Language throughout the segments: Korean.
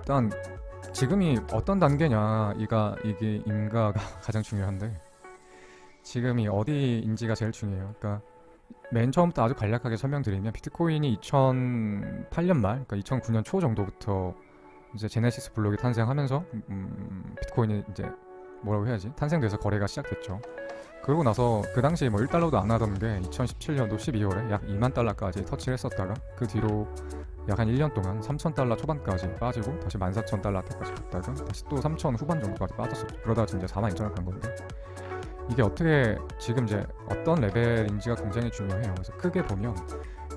일단 지금이 어떤 단계냐 이게 인가가 가장 중요한데 지금이 어디인지가 제일 중요해요. 그러니까 맨 처음부터 아주 간략하게 설명드리면 비트코인이 2008년 말, 그러니까 2009년 초 정도부터 이제 제네시스 블록이 탄생하면서 비트코인이 이제 뭐라고 해야지 탄생돼서 거래가 시작됐죠. 그러고 나서 그 당시 뭐 1달러도 안 하던 게 2017년도 12월에 약 2만 달러까지 터치를 했었다가 그 뒤로 약 한 1년 동안 3,000달러 초반까지 빠지고 다시 14,000달러까지 갔다가 다시 또 3,000 후반 정도까지 빠졌었죠. 그러다 이제 42,000을 간 건데 이게 어떻게 지금 이제 어떤 레벨인지가 굉장히 중요해요. 그래서 크게 보면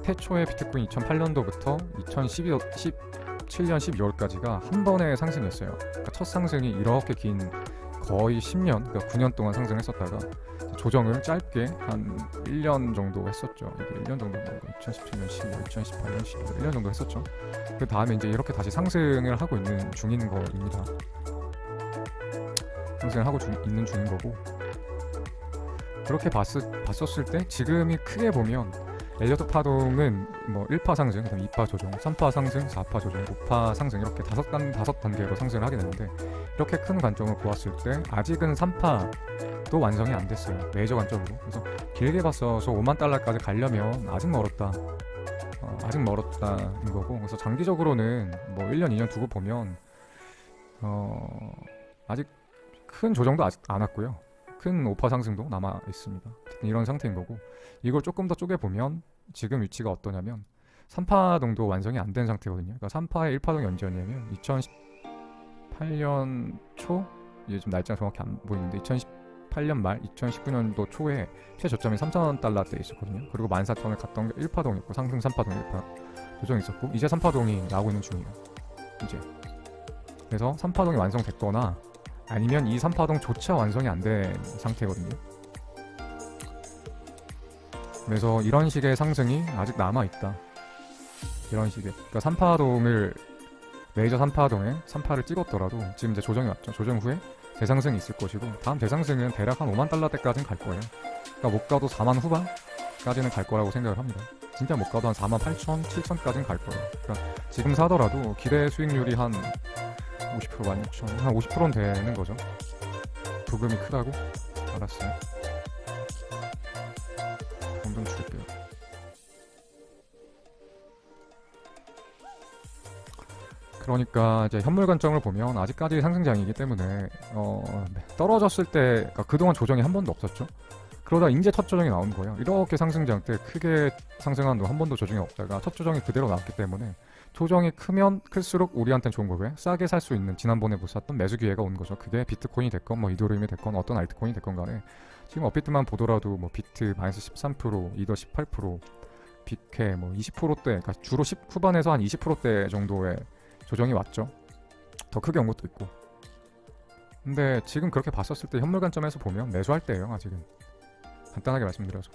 태초의 비트코인 2008년도부터 2017년 12월까지가 한 번의 상승이었어요. 그러니까 첫 상승이 이렇게 긴 거의 10년, 그러니까 9년 동안 상승했었다가 조정을 짧게 한 1년 정도 했었죠. 이게 1년 정도, 2017년 12월, 2018년 12월, 1년 정도 했었죠. 그 다음에 이제 이렇게 다시 상승을 하고 있는 중인 거입니다. 상승을 하고 있는 중인 거고, 그렇게 봤었을 때 지금이 크게 보면 엘리어트 파동은 뭐 1파 상승, 그다음 2파 조정, 3파 상승, 4파 조정, 5파 상승 이렇게 다섯 단계로 상승을 하게 되는데 이렇게 큰 관점을 보았을 때 아직은 3파도 완성이 안 됐어요. 메이저 관점으로. 그래서 길게 봤어서 5만 달러까지 가려면 아직 멀었다. 아직 멀었다인 거고. 그래서 장기적으로는 뭐 1년, 2년 두고 보면 아직 큰 조정도 아직 안 왔고요. 큰 오파 상승도 남아 있습니다. 이런 상태인 거고, 이걸 조금 더 쪼개보면 지금 위치가 어떠냐면 3파동도 완성이 안 된 상태거든요. 그러니까 3파의 1파동이 언제였냐면 2018년 초, 이제 좀 날짜가 정확히 안 보이는데 2018년 말 2019년도 초에 최저점이 3,000달러대에 있었거든요. 그리고 14,000을 갔던 게 1파동이었고 상승 3파동 1파 조정이 있었고, 이제 3파동이 나오고 있는 중이에요. 이제 그래서 3파동이 완성됐거나 아니면 이 3파동조차 완성이 안 된 상태거든요. 그래서 이런 식의 상승이 아직 남아있다. 이런 식의. 그러니까 3파동을 메이저 3파동에 3파를 찍었더라도 지금 이제 조정이 왔죠. 조정 후에 대상승이 있을 것이고, 다음 대상승은 대략 한 5만 달러대까지는 갈 거예요. 그러니까 못 가도 4만 후반까지는 갈 거라고 생각을 합니다. 진짜 못 가도 한 4만 8천, 7천까지는 갈 거예요. 그러니까 지금 사더라도 기대 수익률이 한 50%, 16,000, 한 50%는 되는 거죠. 부금이 크다고? 알았어요. 좀 줄게요. 그러니까 이제 현물 관점을 보면 아직까지 상승장이기 때문에 떨어졌을 때, 그러니까 그동안 조정이 한 번도 없었죠. 그러다 이제 첫 조정이 나온 거예요. 이렇게 상승장 때 크게 상승한 후 한 번도 조정이 없다가 첫 조정이 그대로 나왔기 때문에 조정이 크면 클수록 우리한테는 좋은 거고요. 싸게 살 수 있는, 지난번에 못 샀던 매수 기회가 온 거죠. 그게 비트코인이 됐건 뭐 이더리움이 됐건 어떤 알트코인이 됐건 간에 지금 업비트만 보더라도 뭐 비트 마이너스 13%, 이더 18%, 비캐 뭐 20%대, 그러니까 주로 10 후반에서 한 20%대 정도의 조정이 왔죠. 더 크게 온 것도 있고. 근데 지금 그렇게 봤었을 때 현물 관점에서 보면 매수할 때예요. 아직은 간단하게 말씀드려서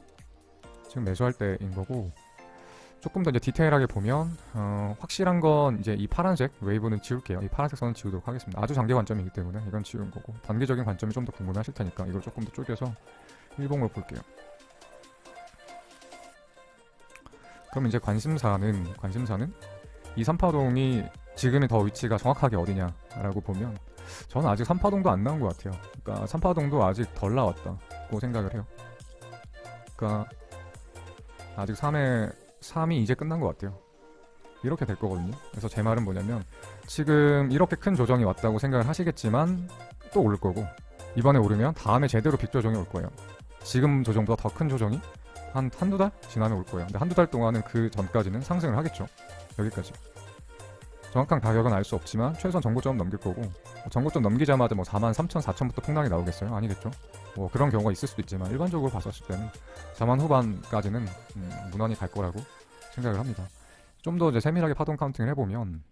지금 매수할 때인 거고, 조금 더 이제 디테일하게 보면 확실한 건 이제 이 파란색 웨이브는 지울게요. 이 파란색 선은 지우도록 하겠습니다. 아주 장기 관점이기 때문에 이건 지운 거고, 단기적인 관점이 좀 더 궁금하실 테니까 이걸 조금 더 쪼개서 일봉으로 볼게요. 그럼 이제 관심사는 이 3파동이 지금의 더 위치가 정확하게 어디냐라고 보면 저는 아직 3파동도 안 나온 것 같아요. 그러니까 3파동도 아직 덜 나왔다고 생각을 해요. 그러니까 아직 3이 이제 끝난 것 같아요. 이렇게 될 거거든요. 그래서 제 말은 뭐냐면 지금 이렇게 큰 조정이 왔다고 생각을 하시겠지만 또 올 거고, 이번에 오르면 다음에 제대로 빅 조정이 올 거예요. 지금 조정보다 더 큰 조정이 한두 달 지나면 올 거예요. 근데 한두 달 동안은 그 전까지는 상승을 하겠죠. 여기까지. 정확한 가격은 알 수 없지만 최소한 정고점 넘길 거고, 정고점 넘기자마자 뭐 43,000, 4,000부터 폭락이 나오겠어요? 아니겠죠? 뭐 그런 경우가 있을 수도 있지만 일반적으로 봤었을 때는 4만 후반까지는 무난히 갈 거라고 생각을 합니다. 좀 더 이제 세밀하게 파동 카운팅을 해보면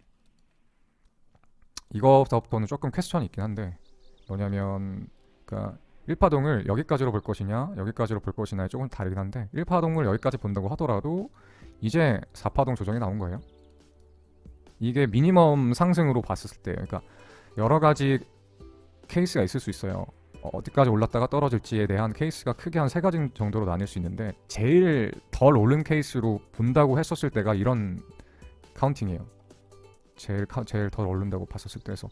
이거부터는 조금 퀘스천이 있긴 한데, 뭐냐면 그러니까 1파동을 여기까지로 볼 것이냐 여기까지로 볼 것이냐에 조금 다르긴 한데, 1파동을 여기까지 본다고 하더라도 이제 4파동 조정이 나온 거예요. 이게 미니멈 상승으로 봤을 때, 그러니까 여러 가지 케이스가 있을 수 있어요. 어디까지 올랐다가 떨어질지에 대한 케이스가 크게 한 3가지 정도로 나뉠 수 있는데, 제일 덜 오른 케이스로 본다고 했었을 때가 이런 카운팅이에요. 제일 더 오른다고 봤었을 때에서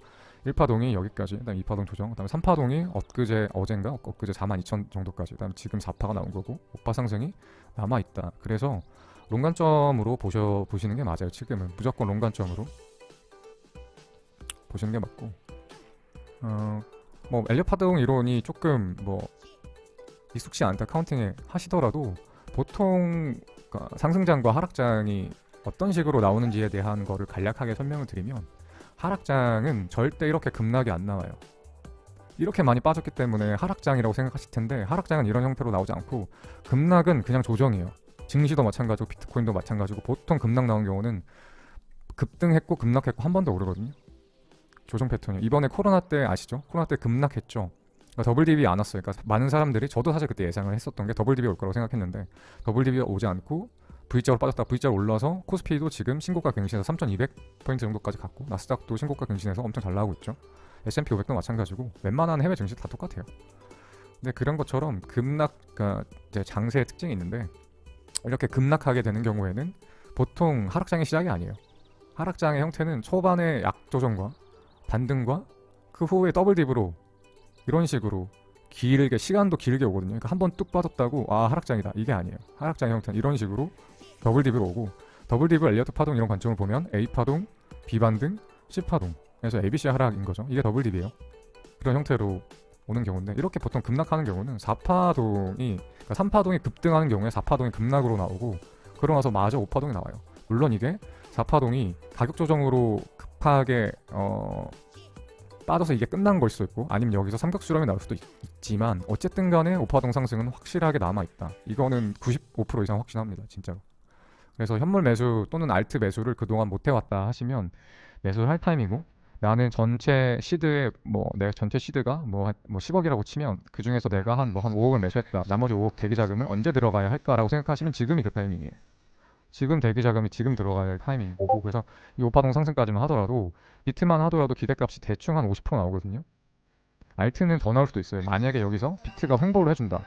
1파동이 여기까지, 그다음 2파동 조정, 그다음에 3파동이 어젠가 엊그제 42,000 정도까지, 그다음 지금 4파가 나온 거고 5파 상승이 남아 있다. 그래서 롱관점으로 보시는 게 맞아요. 지금은 무조건 롱관점으로 보시는 게 맞고, 뭐 엘리엇 파동 이론이 조금 뭐 익숙치 않다 카운팅에 하시더라도 보통 그러니까 상승장과 하락장이 어떤 식으로 나오는지에 대한 거를 간략하게 설명을 드리면, 하락장은 절대 이렇게 급락이 안 나와요. 이렇게 많이 빠졌기 때문에 하락장이라고 생각하실 텐데, 하락장은 이런 형태로 나오지 않고 급락은 그냥 조정이에요. 증시도 마찬가지고 비트코인도 마찬가지고, 보통 급락 나온 경우는 급등했고 급락했고 한 번 더 오르거든요. 조정 패턴이에요. 이번에 코로나 때 아시죠? 코로나 때 급락했죠. 그러니까 더블 딥이 안 왔어요. 그러니까 많은 사람들이, 저도 사실 그때 예상을 했었던 게 더블 딥이 올 거라고 생각했는데, 더블 딥이 오지 않고 V자로 빠졌다 V자로 올라서 코스피도 지금 신고가 갱신해서 3,200포인트 정도까지 갔고, 나스닥도 신고가 갱신해서 엄청 잘 나오고 있죠. S&P 500도 마찬가지고 웬만한 해외 증시 다 똑같아요. 근데 그런 것처럼 그러니까 이제 장세의 특징이 있는데, 이렇게 급락하게 되는 경우에는 보통 하락장의 시작이 아니에요. 하락장의 형태는 초반에 약조정과 반등과 그 후에 더블 딥으로 이런 식으로 길게, 시간도 길게 오거든요. 그러니까 한 번 뚝 빠졌다고 하락장이다, 이게 아니에요. 하락장의 형태는 이런 식으로 더블 딥으로 오고, 더블 딥을 엘리어트 파동 이런 관점을 보면 A파동, B반등, C파동, 그래서 ABC 하락인 거죠. 이게 더블 딥이에요. 그런 형태로 오는 경우인데, 이렇게 보통 급락하는 경우는 4파동이, 그러니까 3파동이 급등하는 경우에 4파동이 급락으로 나오고, 그러고 나서 마저 5파동이 나와요. 물론 이게 4파동이 가격 조정으로 급하게 빠져서 이게 끝난 걸 수도 있고, 아니면 여기서 삼각 수렴이 나올 수도 있지만, 어쨌든 간에 5파동 상승은 확실하게 남아있다. 이거는 95% 이상 확신합니다, 진짜로. 그래서 현물 매수 또는 알트 매수를 그동안 못 해왔다 하시면 매수를 할 타임이고, 나는 전체 시드에 내가 전체 시드가 뭐 10억이라고 치면, 그 중에서 내가 한 5억을 매수했다, 나머지 5억 대기 자금을 언제 들어가야 할까라고 생각하시면 지금이 그 타이밍이에요. 지금 대기 자금이 지금 들어가야 할 타이밍이고, 그래서 이 5파동 상승까지만 하더라도, 비트만 하더라도 기대값이 대충 한 50% 나오거든요. 알트는 더 나올 수도 있어요. 만약에 여기서 비트가 횡보를 해준다,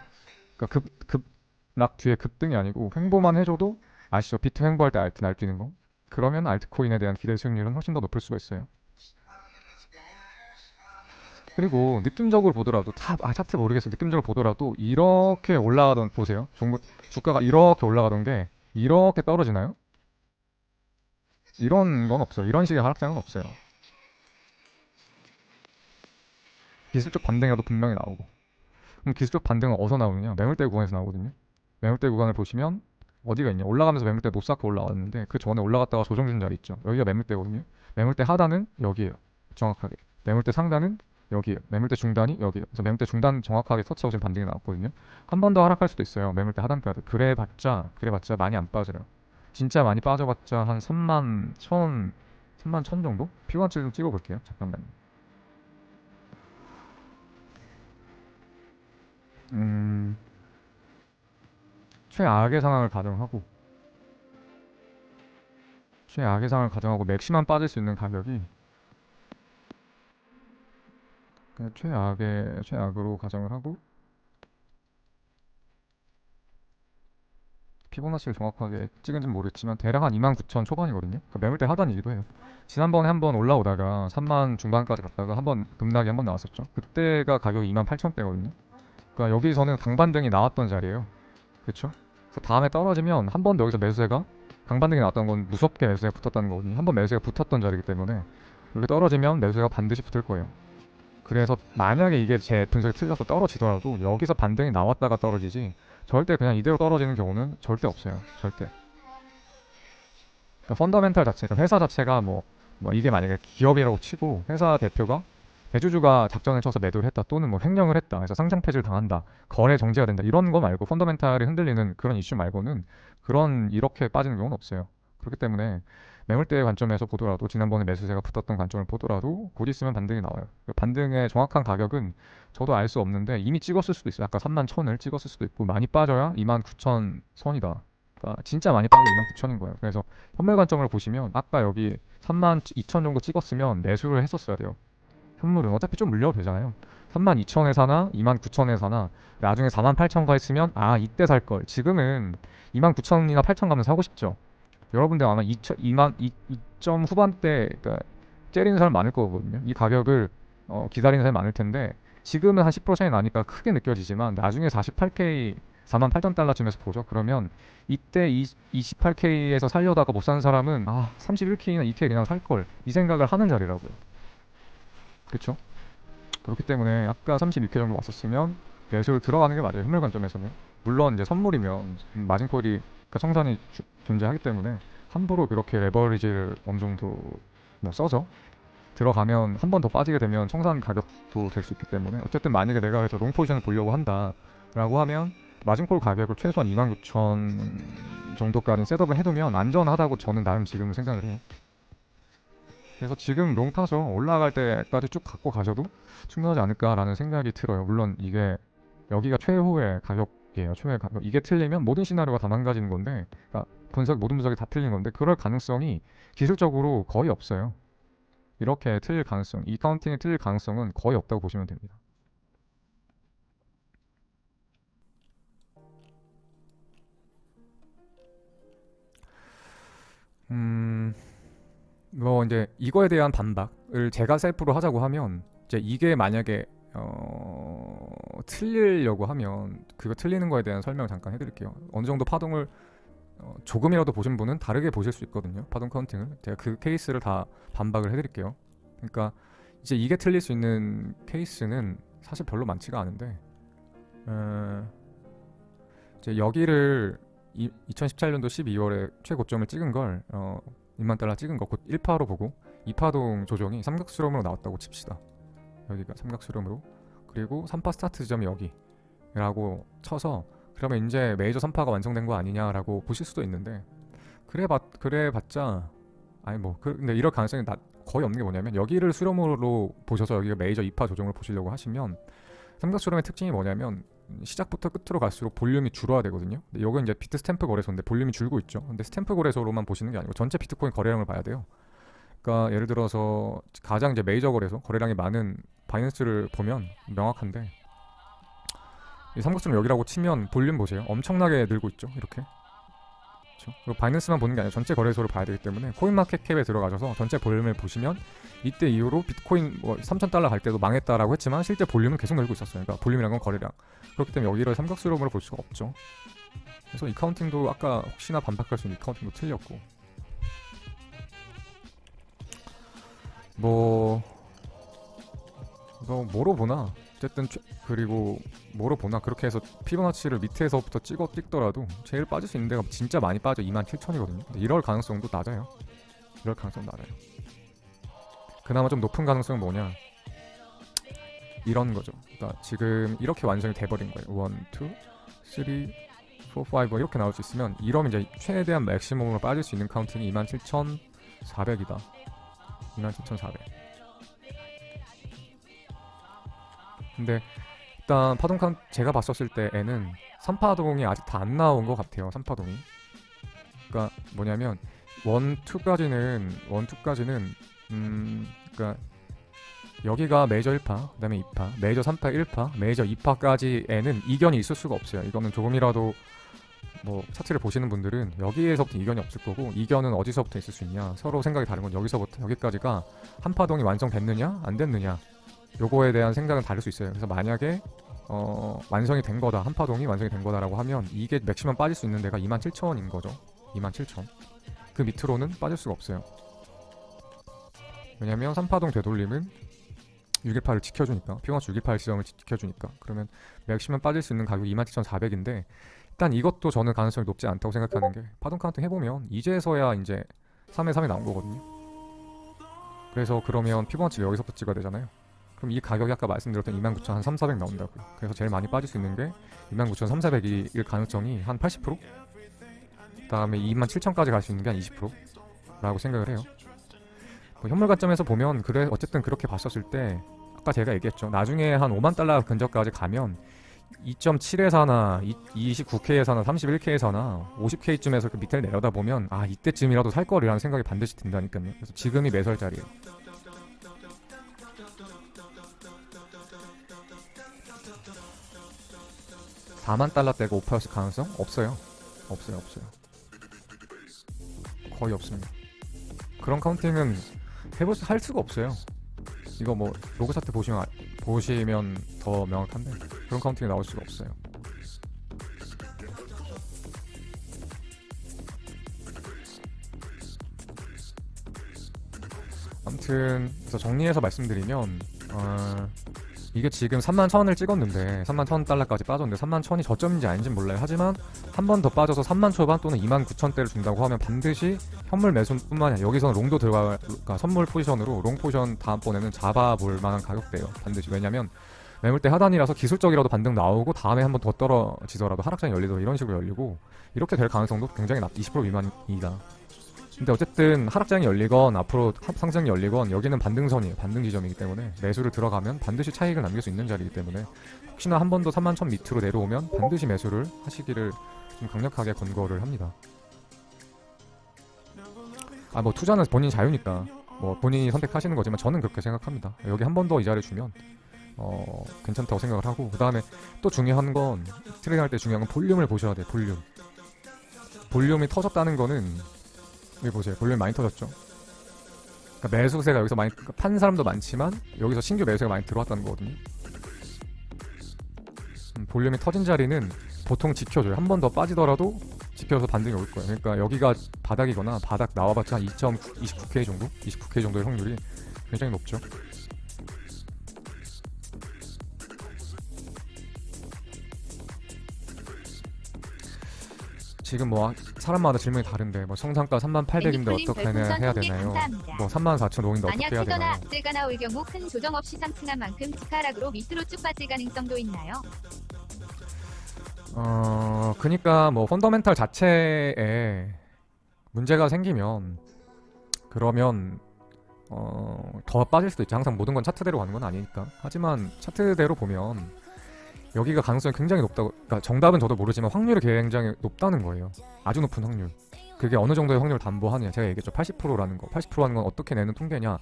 그러니까 급락 뒤에 급등이 아니고 횡보만 해줘도, 아시죠? 비트 횡보할 때 알트 날뛰는 거, 그러면 알트코인에 대한 기대 수익률은 훨씬 더 높을 수가 있어요. 그리고 느낌적으로 보더라도 차트 모르겠어요. 느낌적으로 보더라도 이렇게 올라가던, 보세요. 주가가 이렇게 올라가던 게 이렇게 떨어지나요? 이런 건 없어요. 이런 식의 하락장은 없어요. 기술적 반등이라도 분명히 나오고. 그럼 기술적 반등은 어디서 나오느냐? 매물대 구간에서 나오거든요. 매물대 구간을 보시면 어디가 있냐? 올라가면서 매물대 노쌓고 올라왔는데, 그 전에 올라갔다가 조정준 자리 있죠. 여기가 매물대거든요. 매물대 하단은 여기에요. 정확하게. 매물대 상단은 여기에요. 매물대 중단이 여기에요. 그래서 매물대 중단 정확하게 터치하고 지금 반등이 나왔거든요. 한 번 더 하락할 수도 있어요. 매물대 하단까지. 그래봤자 많이 안 빠져요. 진짜 많이 빠져봤자 한 3만 1천 정도? 피부관치 좀 찍어볼게요. 잠깐만. 음, 최악의 상황을 가정하고, 맥시멈 빠질 수 있는 가격이, 그냥 최악으로 가정을 하고, 피보나치를 정확하게 찍은지는 모르겠지만 대략 한 29,000 초반이거든요. 그러니까 매물대 하단이기도 해요. 지난번에 한번 올라오다가 3만 중반까지 갔다가 한번 급락이 한번 나왔었죠. 그때가 가격이 28,000대거든요. 그러니까 여기서는 강반등이 나왔던 자리예요. 그렇죠? 그래서 다음에 떨어지면 한 번 더 여기서 매수세가, 강반등이 나왔던 건 무섭게 매수세가 붙었다는 거거든요. 한 번 매수세가 붙었던 자리이기 때문에 여기 떨어지면 매수세가 반드시 붙을 거예요. 그래서 만약에 이게 제 분석이 틀려서 떨어지더라도 여기서 반등이 나왔다가 떨어지지, 절대 그냥 이대로 떨어지는 경우는 절대 없어요. 절대. 그러니까 펀더멘탈 자체가, 회사 자체가 이게 만약에 기업이라고 치고 회사 대표가, 대주주가 작전을 쳐서 매도를 했다, 또는 횡령을 했다, 그래서 상장 폐지를 당한다, 거래 정지가 된다, 이런 거 말고, 펀더멘탈이 흔들리는 그런 이슈 말고는 이렇게 빠지는 경우는 없어요. 그렇기 때문에 매물대의 관점에서 보더라도, 지난번에 매수세가 붙었던 관점을 보더라도 곧 있으면 반등이 나와요. 그 반등의 정확한 가격은 저도 알 수 없는데 이미 찍었을 수도 있어요. 아까 3만 1천을 찍었을 수도 있고, 많이 빠져야 2만 9천 선이다. 그러니까 진짜 많이 빠져 2만 9천인 거예요. 그래서 현물 관점을 보시면 아까 여기 3만 2천 정도 찍었으면 매수를 했었어야 돼요. 현물은 어차피 좀 물려도 되잖아요. 3만 2천에 사나 2만 9천에 사나, 나중에 4만 8천 가 있으면 이때 살 걸. 지금은 2만 9천이나 8천 가면 사고 싶죠. 여러분들 아마 2점 후반대 그러니까 째리는 사람 많을 거거든요. 이 가격을 기다리는 사람이 많을 텐데 지금은 한 10% 차이 나니까 크게 느껴지지만 나중에 48K 48,000달러쯤에서 보죠. 그러면 이때 28K에서 살려다가 못 사는 사람은 31K나 2K 그냥 살 걸 이 생각을 하는 자리라고요. 그렇죠? 그렇기 때문에 아까 32K 정도 왔었으면 매수를 들어가는 게 맞아요. 현물 관점에서는. 물론 이제 선물이면 마진콜이 그러니까 청산이 존재하기 때문에 함부로 그렇게 레버리지를 어느 정도 뭐 써서 들어가면 한 번 더 빠지게 되면 청산 가격도 될 수 있기 때문에 어쨌든 만약에 내가 그래서 롱 포지션을 보려고 한다라고 하면 마진콜 가격을 최소한 26,000 정도까지 셋업을 해두면 안전하다고 저는 나름 지금 생각을 해요. 그래서 지금 롱 타서 올라갈 때까지 쭉 갖고 가셔도 충분하지 않을까라는 생각이 들어요. 물론 이게 여기가 최후의 가격이에요. 최후의 가격. 이게 틀리면 모든 시나리오가 다 망가지는 건데, 그러니까 모든 분석이 다 틀린 건데 그럴 가능성이 기술적으로 거의 없어요. 이렇게 틀릴 가능성, 이 카운팅이 틀릴 가능성은 거의 없다고 보시면 됩니다. 뭐 이제 이거에 대한 반박을 제가 셀프로 하자고 하면 이제 이게 만약에 틀리려고 하면 그거 틀리는 거에 대한 설명 잠깐 해드릴게요. 어느 정도 파동을 조금이라도 보신 분은 다르게 보실 수 있거든요. 파동 카운팅을 제가 그 케이스를 다 반박을 해드릴게요. 그러니까 이제 이게 틀릴 수 있는 케이스는 사실 별로 많지가 않은데 이제 여기를 2017년도 12월에 최고점을 찍은 걸 2만 달러 찍은 거 곧 1파로 보고 2파동 조정이 삼각수렴으로 나왔다고 칩시다. 여기가 삼각수렴으로 그리고 3파 스타트 지점이 여기라고 쳐서 그러면 이제 메이저 3파가 완성된 거 아니냐라고 보실 수도 있는데 그래봤자 아니 뭐 근데 이럴 가능성이 거의 없는 게 뭐냐면 여기를 수렴으로 보셔서 여기가 메이저 2파 조정을 보시려고 하시면 삼각수렴의 특징이 뭐냐면 시작부터 끝으로 갈수록 볼륨이 줄어야 되거든요. 근데 이건 이제 비트 스탬프 거래소인데 볼륨이 줄고 있죠. 근데 스탬프 거래소로만 보시는 게 아니고 전체 비트코인 거래량을 봐야 돼요. 그러니까 예를 들어서 가장 이제 메이저 거래소 거래량이 많은 바이낸스를 보면 명확한데 이 삼각수렴 여기라고 치면 볼륨 보세요. 엄청나게 늘고 있죠. 이렇게. 그렇죠? 그리고 바이낸스만 보는 게 아니라 전체 거래소를 봐야 되기 때문에 코인마켓캡에 들어가셔서 전체 볼륨을 보시면 이때 이후로 비트코인 뭐 3,000달러 갈 때도 망했다라고 했지만 실제 볼륨은 계속 늘고 있었어요. 그러니까 볼륨이란 건 거래량. 그렇기 때문에 여기를 삼각수렴으로 볼 수가 없죠. 그래서 이 카운팅도 아까 혹시나 반박할 수 있는 이 카운팅도 틀렸고 뭐로 보나 어쨌든 그리고 뭐로 보나 그렇게 해서 피보나치를 밑에서부터 찍더라도 제일 빠질 수 있는 데가 진짜 많이 빠져 27,000이거든요. 근데 이럴 가능성도 낮아요. 이럴 가능성 낮아요. 그나마 좀 높은 가능성은 뭐냐 이런 거죠. 그러니까 지금 이렇게 완성이 돼버린 거예요. 1, 2, 3, 4, 5 이렇게 나올 수 있으면 이러면 이제 최대한 맥시멈으로 빠질 수 있는 카운팅이 27,400이다. 27,400. 근데 일단 파동 카운트 제가 봤었을 때에는 3파동이 아직 다 안 나온 것 같아요. 3파동이. 그러니까 뭐냐면 1, 2까지는 그러니까 여기가 메이저 1파, 그다음에 2파, 메이저 3파 1파, 메이저 2파까지에는 이견이 있을 수가 없어요. 이거는 조금이라도 뭐 차트를 보시는 분들은 여기에서부터 이견이 없을 거고 이견은 어디서부터 있을 수 있냐 서로 생각이 다른 건 여기서부터 여기까지가 한 파동이 완성됐느냐 안 됐느냐 요거에 대한 생각은 다를 수 있어요. 그래서 만약에 완성이 된 거다 한 파동이 완성이 된 거다라고 하면 이게 맥시멈 빠질 수 있는 데가 27,000인 거죠. 27,000. 그 밑으로는 빠질 수가 없어요. 왜냐면 3파동 되돌림은 618을 지켜주니까 피보나치 618 지점을 지켜주니까 그러면 맥시멈 빠질 수 있는 가격이 27,400인데 일단 이것도 저는 가능성이 높지 않다고 생각하는 게 파동 카운팅 해보면 이제서야 이제 3에 3이 나온 거거든요. 그래서 그러면 피보나치를 여기서부터 찍어야 되잖아요. 그럼 이 가격이 아까 말씀드렸던 29,000 한 3,400 나온다고요. 그래서 제일 많이 빠질 수 있는 게 29,300일 가능성이 한 80%? 그 다음에 27,000까지 갈 수 있는 게 한 20%라고 생각을 해요. 뭐 현물 관점에서 보면 그래 어쨌든 그렇게 봤었을 때 아까 제가 얘기했죠. 나중에 한 5만 달러 근처까지 가면 2.7에 사나 29K에 사나 31K에 사나 50K쯤에서 그 밑을 내려다보면 이때쯤이라도 살 거리라는 생각이 반드시 든다니까요. 그래서 지금이 매수할 자리예요. $40,000대가 오파였을 가능성? 없어요. 없어요. 거의 없습니다. 그런 카운팅은 할 수가 없어요. 이거 뭐 로그 차트 보시면 더 명확한데 그런 카운팅이 나올 수가 없어요. 아무튼 그래서 정리해서 말씀드리면 이게 지금 31,000원을 찍었는데 31,000달러까지 빠졌는데 31,000이 저점인지 아닌지 몰라요. 하지만 한 번 더 빠져서 3만 초반 또는 29,000대를 준다고 하면 반드시 현물 매수뿐만 아니라 여기서는 롱도 그러니까 선물 포지션으로 롱 포지션 다음번에는 잡아볼 만한 가격대예요. 반드시. 왜냐면 매물대 하단이라서 기술적이라도 반등 나오고 다음에 한 번 더 떨어지더라도 하락장이 열리더라도 이런 식으로 열리고 이렇게 될 가능성도 굉장히 20% 미만이다. 근데 어쨌든 하락장이 열리건 앞으로 상장이 열리건 여기는 반등선이에요. 반등 지점이기 때문에 매수를 들어가면 반드시 차익을 남길 수 있는 자리이기 때문에 혹시나 한 번 더 31,000 밑으로 내려오면 반드시 매수를 하시기를 좀 강력하게 권고를 합니다. 뭐 투자는 본인 자유니까 뭐 본인이 선택하시는 거지만 저는 그렇게 생각합니다. 여기 한 번 더 이 자리 주면 괜찮다고 생각을 하고, 그 다음에 또 중요한 건 트레이딩 할 때 중요한 건 볼륨을 보셔야 돼요. 볼륨이 터졌다는 거는 여기 보세요. 볼륨이 많이 터졌죠. 그러니까 매수세가 여기서 많이 판 사람도 많지만 여기서 신규 매수세가 많이 들어왔다는 거거든요. 볼륨이 터진 자리는 보통 지켜줘요. 한 번 더 빠지더라도 지켜서 반등이 올 거예요. 그러니까 여기가 바닥이거나 바닥 나와봤자 한 2.29K 정도? 29K 정도의 확률이 굉장히 높죠. 지금 뭐 사람마다 질문이 다른데 뭐 성장가 3800인데 어떻게 해야 되나요? 뭐 34,500인데 어떻게 해야 되나요? 만약 악재가 나올 경우 큰 조정 없이 상승한 만큼 직하락으로 밑으로 쭉 빠질 가능성도 있나요? 그니까 뭐 펀더멘탈 자체에 문제가 생기면 그러면 더 빠질 수도 있죠. 항상 모든 건 차트대로 가는 건 아니니까. 하지만 차트대로 보면 여기가 가능성이 굉장히 높다고, 그러니까 정답은 저도 모르지만 확률이 굉장히 높다는 거예요. 아주 높은 확률. 그게 어느 정도의 확률을 담보하느냐. 제가 얘기했죠. 80%라는 거. 80%라는 건 어떻게 내는 통계냐.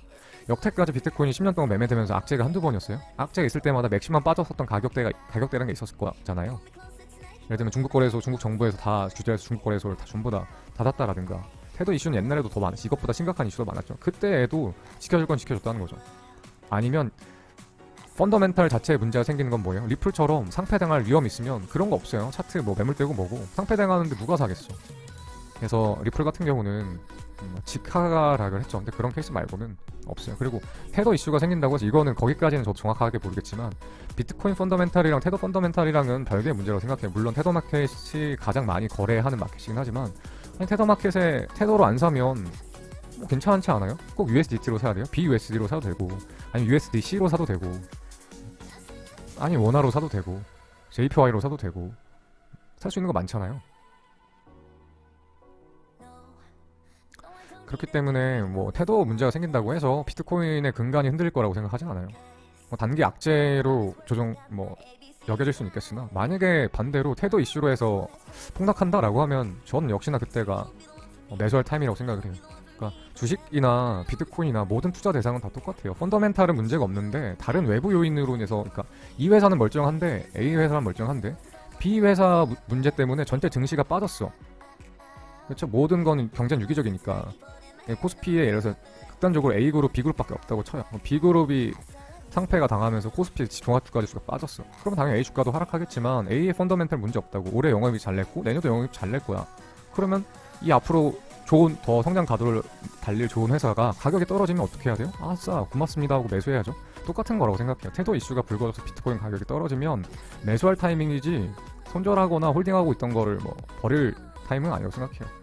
여태까지 비트코인이 10년 동안 매매되면서 악재가 한두 번이었어요. 악재가 있을 때마다 맥시멈 빠졌었던 가격대라는 게 있었을 거잖아요. 예를 들면 중국 거래소, 중국 정부에서 다 규제해서 중국 거래소를 다 전부 다 닫았다라든가. 태도 이슈는 옛날에도 더 많았지. 이것보다 심각한 이슈가 많았죠. 그때에도 지켜줄 건 지켜줬다는 거죠. 아니면 펀더멘탈 자체에 문제가 생기는 건 뭐예요? 리플처럼 상패당할 위험이 있으면 그런 거 없어요. 차트 뭐 매물대고 뭐고 상패당하는데 누가 사겠어. 그래서 리플 같은 경우는 직하락을 했죠. 근데 그런 케이스 말고는 없어요. 그리고 테더 이슈가 생긴다고 해서 이거는 거기까지는 저도 정확하게 모르겠지만 비트코인 펀더멘탈이랑 테더 펀더멘탈이랑은 별개의 문제라고 생각해요. 물론 테더 마켓이 가장 많이 거래하는 마켓이긴 하지만 테더 마켓에 테더로 안 사면 뭐 괜찮지 않아요? 꼭 USDT로 사야 돼요? BUSD로 사도 되고 아니면 USDC로 사도 되고 아니면 원화로 사도 되고 JPY로 사도 되고 살 수 있는 거 많잖아요. 그렇기 때문에 뭐 테더 문제가 생긴다고 해서 비트코인의 근간이 흔들릴 거라고 생각하진 않아요. 뭐 단기 악재로 여겨질 수는 있겠으나 만약에 반대로 테더 이슈로 해서 폭락한다라고 하면 전 역시나 그때가 매수할 타임이라고 생각을 해요. 그러니까 주식이나 비트코인이나 모든 투자 대상은 다 똑같아요. 펀더멘탈은 문제가 없는데 다른 외부 요인으로 인해서, 그러니까 이 회사는 멀쩡한데 A 회사는 멀쩡한데 B 회사 문제 때문에 전체 증시가 빠졌어. 그렇죠. 모든 건 경쟁 유기적이니까. 코스피에 예를 들어서 극단적으로 A그룹, B그룹밖에 없다고 쳐요. B그룹이 상패가 당하면서 코스피 종합주가지수가 빠졌어. 그럼 당연히 A 주가도 하락하겠지만 A의 펀더멘탈 문제 없다고. 올해 영업이 잘 냈고 내년도 영업이 잘 낼 거야. 그러면 이 앞으로 더 성장 가도를 달릴 좋은 회사가 가격이 떨어지면 어떻게 해야 돼요? 아싸 고맙습니다 하고 매수해야죠. 똑같은 거라고 생각해요. 테더 이슈가 불거져서 비트코인 가격이 떨어지면 매수할 타이밍이지 손절하거나 홀딩하고 있던 거를 버릴 타이밍은 아니라고 생각해요.